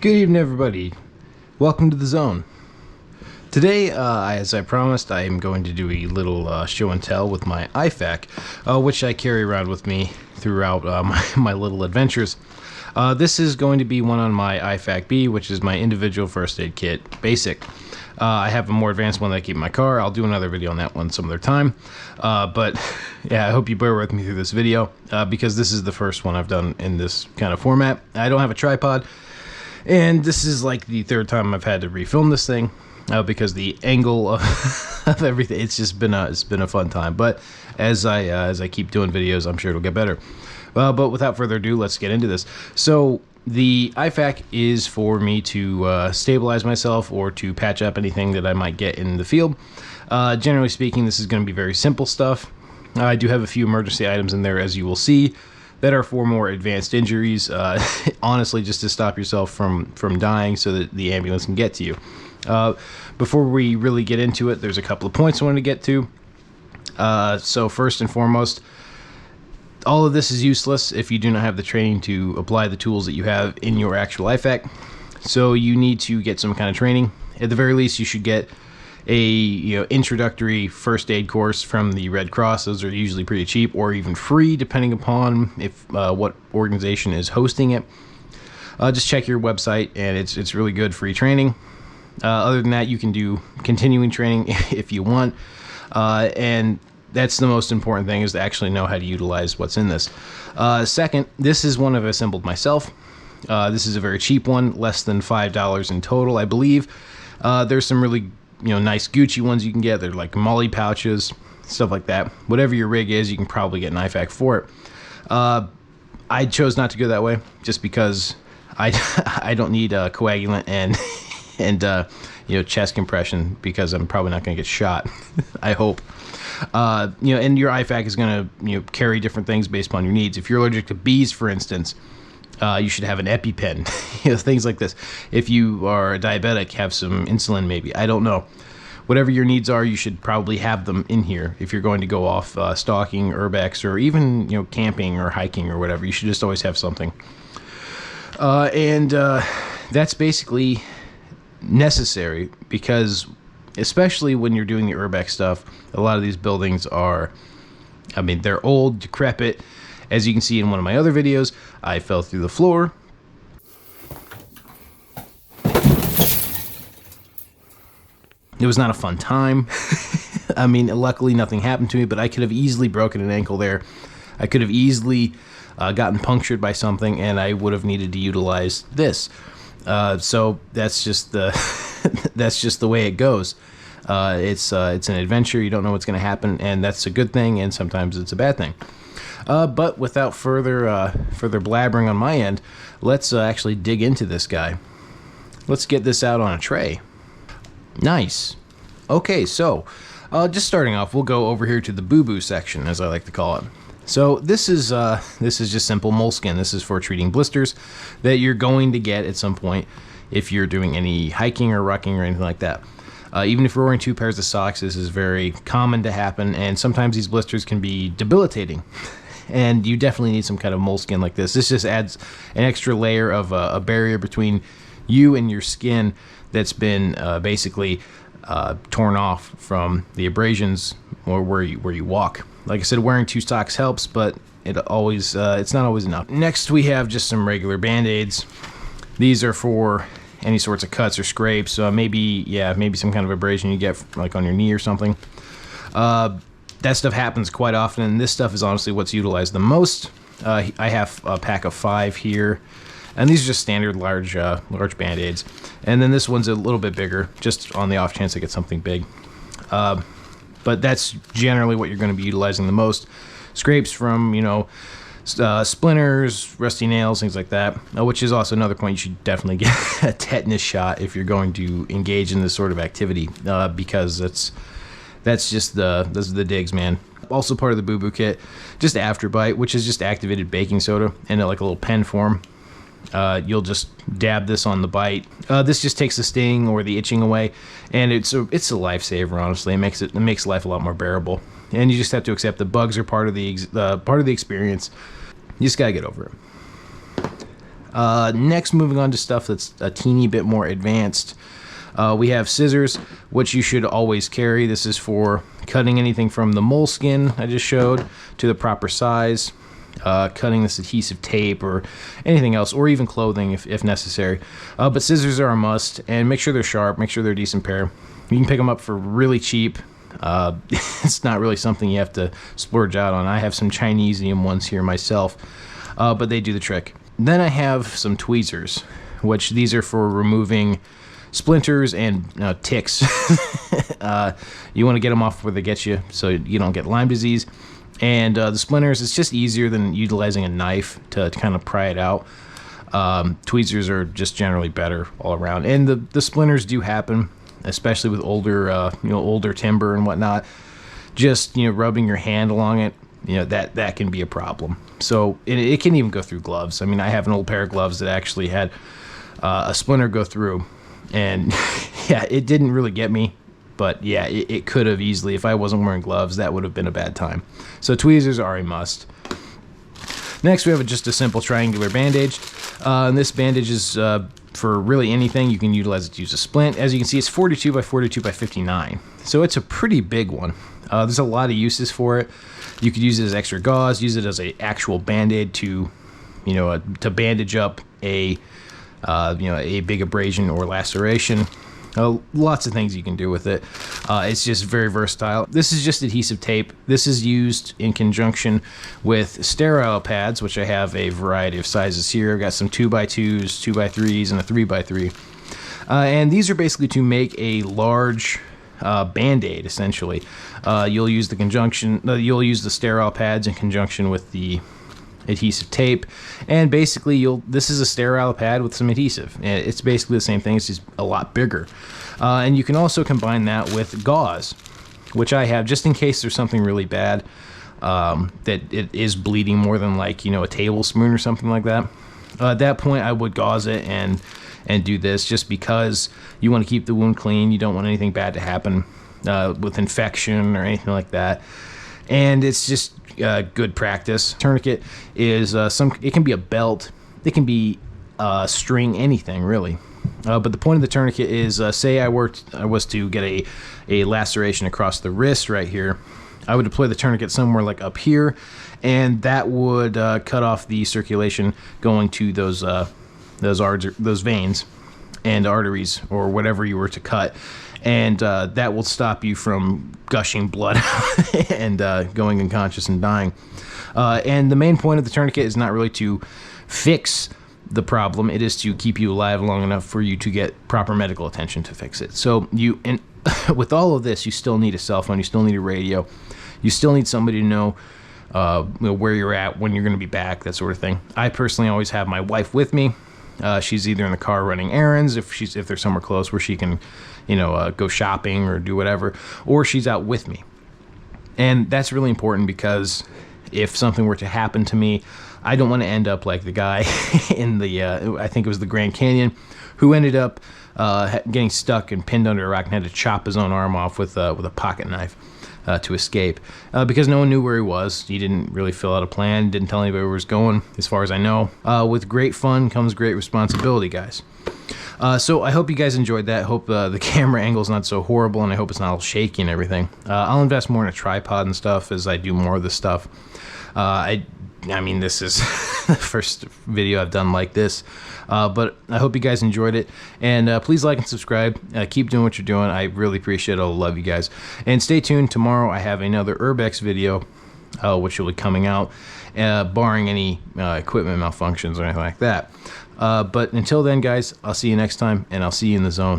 Good evening, everybody. Welcome to the zone. Today, as I promised, I am going to do a little show and tell with my IFAK, which I carry around with me throughout my little adventures. This is going to be one on my IFAK B, which is my individual first aid kit basic. I have a more advanced one that I keep in my car. I'll do another video on that one some other time. But yeah, I hope you bear with me through this video because this is the first one I've done in this kind of format. I don't have a tripod. And this is like the third time I've had to refilm this thing because the angle of everything, it's been a fun time. But as I keep doing videos, I'm sure it'll get better. But without further ado, let's get into this. So the IFAK is for me to stabilize myself or to patch up anything that I might get in the field. Generally speaking, this is going to be very simple stuff. I do have a few emergency items in there, as you will see, that are for more advanced injuries, honestly, just to stop yourself from dying so that the ambulance can get to you. Before we really get into it, there's a couple of points I want to get to. So first and foremost, all of this is useless if you do not have the training to apply the tools that you have in your actual IFAK. So you need to get some kind of training. At the very least, you should get a introductory first aid course from the Red Cross. Those are usually pretty cheap or even free depending upon if what organization is hosting it. Just check your website and it's really good free training. Other than that, you can do continuing training if you want, and that's the most important thing, is to actually know how to utilize what's in this. Second, this is one I've assembled myself. This is a very cheap one, less than $5 in total, I believe. There's some really nice Gucci ones you can get. They're like molly pouches, stuff like that. Whatever your rig is, you can probably get an IFAK for it. I chose not to go that way just because I don't need coagulant and chest compression, because I'm probably not going to get shot. I hope. And your IFAK is going to carry different things based upon your needs. If you're allergic to bees, for instance, you should have an EpiPen, things like this. If you are a diabetic, have some insulin maybe. I don't know. Whatever your needs are, you should probably have them in here. If you're going to go off stalking, UrbEx, or even camping or hiking or whatever, you should just always have something. That's basically necessary, because especially when you're doing the UrbEx stuff, a lot of these buildings are, they're old, decrepit. As you can see in one of my other videos, I fell through the floor. It was not a fun time. Luckily nothing happened to me, but I could have easily broken an ankle there. I could have easily gotten punctured by something, and I would have needed to utilize this. So that's just the that's just the way it goes. It's an adventure. You don't know what's going to happen, and that's a good thing, and sometimes it's a bad thing. But without further blabbering on my end, let's actually dig into this guy. Let's get this out on a tray. Nice. Okay, so just starting off, we'll go over here to the boo-boo section, as I like to call it. So this is just simple moleskin. This is for treating blisters that you're going to get at some point if you're doing any hiking or rucking or anything like that. Even if you're wearing 2 pairs of socks, this is very common to happen, and sometimes these blisters can be debilitating. And you definitely need some kind of moleskin like this. This just adds an extra layer of a barrier between you and your skin that's been basically torn off from the abrasions or where you walk. Like I said, wearing 2 socks helps, but it's not always enough. Next, we have just some regular Band-Aids. These are for any sorts of cuts or scrapes. Maybe some kind of abrasion you get like on your knee or something. That stuff happens quite often, and this stuff is honestly what's utilized the most. I have a pack of 5 here, and these are just standard large Band-Aids. And then this one's a little bit bigger, just on the off chance I get something big. But that's generally what you're going to be utilizing the most. Scrapes from, splinters, rusty nails, things like that. Which is also another point. You should definitely get a tetanus shot if you're going to engage in this sort of activity, because those are the digs, man. Also part of the boo-boo kit, just Afterbite, which is just activated baking soda in like a little pen form. You'll just dab this on the bite. This just takes the sting or the itching away, and it's a lifesaver. Honestly, it makes life a lot more bearable. And you just have to accept that bugs are part of the experience. You just gotta get over it. Next, moving on to stuff that's a teeny bit more advanced. We have scissors, which you should always carry. This is for cutting anything from the moleskin I just showed to the proper size, cutting this adhesive tape or anything else, or even clothing if necessary. But scissors are a must, and make sure they're sharp, make sure they're a decent pair. You can pick them up for really cheap. It's not really something you have to splurge out on. I have some Chinesium ones here myself, but they do the trick. Then I have some tweezers, which these are for removing splinters and ticks. You want to get them off where they get you so you don't get Lyme disease. And the splinters, it's just easier than utilizing a knife to kind of pry it out. Tweezers are just generally better all around. And the splinters do happen, especially with older timber and whatnot. Just rubbing your hand along it, that can be a problem. So it can even go through gloves. I mean, I have an old pair of gloves that actually had a splinter go through, and yeah, it didn't really get me, but yeah, it could have easily. If I wasn't wearing gloves, that would have been a bad time. So tweezers are a must. Next, we have just a simple triangular bandage. And this bandage is for really anything. You can utilize it to use a splint. As you can see, it's 42 by 42 by 59. So it's a pretty big one. There's a lot of uses for it. You could use it as extra gauze, use it as an actual Band-Aid to bandage up a big abrasion or laceration. Lots of things you can do with it. It's just very versatile. This is just adhesive tape. This is used in conjunction with sterile pads, which I have a variety of sizes here. I've got some 2x2s, 2x3s, and a 3x3. And these are basically to make a large Band-Aid, essentially. You'll use the sterile pads in conjunction with the adhesive tape, and basically this is a sterile pad with some adhesive. It's basically the same thing, it's just a lot bigger. And you can also combine that with gauze, which I have just in case there's something really bad that it is bleeding more than a tablespoon or something like that. At that point, I would gauze it and do this, just because you want to keep the wound clean. You don't want anything bad to happen with infection or anything like that. And it's just good practice. Tourniquet is it can be a belt, it can be a string, anything really. But the point of the tourniquet is, say I was to get a laceration across the wrist right here, I would deploy the tourniquet somewhere like up here, and that would cut off the circulation going to those veins and arteries or whatever you were to cut. And that will stop you from gushing blood and going unconscious and dying. And the main point of the tourniquet is not really to fix the problem. It is to keep you alive long enough for you to get proper medical attention to fix it. So with all of this, you still need a cell phone. You still need a radio. You still need somebody to know where you're at, when you're going to be back, that sort of thing. I personally always have my wife with me. She's either in the car running errands if they're somewhere close where she can go shopping or do whatever, or she's out with me. And that's really important, because if something were to happen to me, I don't want to end up like the guy in the I think it was the Grand Canyon, who ended up getting stuck and pinned under a rock and had to chop his own arm off with a pocket knife to escape, because no one knew where he was. He didn't really fill out a plan, didn't tell anybody where he was going, as far as I know. With great fun comes great responsibility, guys. So I hope you guys enjoyed that. Hope the camera angle's not so horrible, and I hope it's not all shaky and everything. I'll invest more in a tripod and stuff as I do more of this stuff. I mean, this is the first video I've done like this, but I hope you guys enjoyed it, and please like and subscribe. Keep doing what you're doing. I really appreciate it. I love you guys, and stay tuned. Tomorrow I have another UrbEx video, which will be coming out, barring any equipment malfunctions or anything like that. But until then, guys, I'll see you next time, and I'll see you in the zone.